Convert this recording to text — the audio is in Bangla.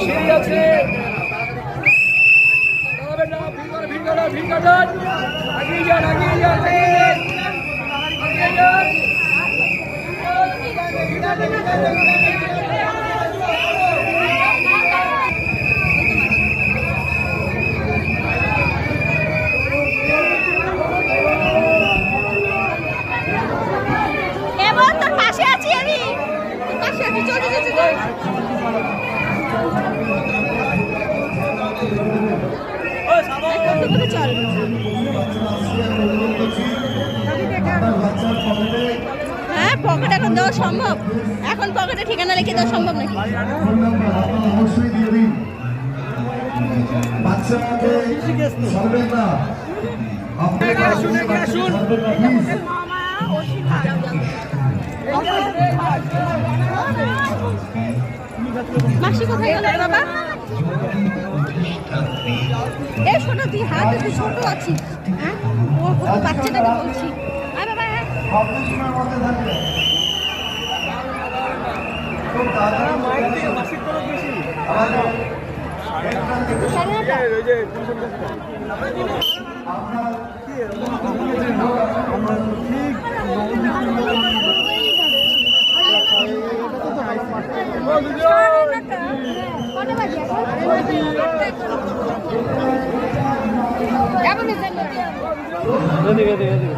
সিঁড়ি আছে, ভিড় কাটান, আগিয়ে যান, আগিয়ে যান, আগিয়ে যান। তোর পাশে আছি আমি, তোর পাশে আছি, চল চল চল। হ্যাঁ, পকেট এখন দেওয়া সম্ভব? এখন পকেটে ঠিকানা লিখে দেওয়া সম্ভব নাকি? অবশ্যই দিয়ে দিন। বাচ্চাকে ছাড়বেন না। মাসি কোথায় গেল বাবা? এই শোনো, তুই হাতে তুই ছোট আছিস, হ্যাঁ ও বাচ্চাটাকে বলছি। আয় বাবা, হ্যাঁ এদিকে এদিকে এদিকে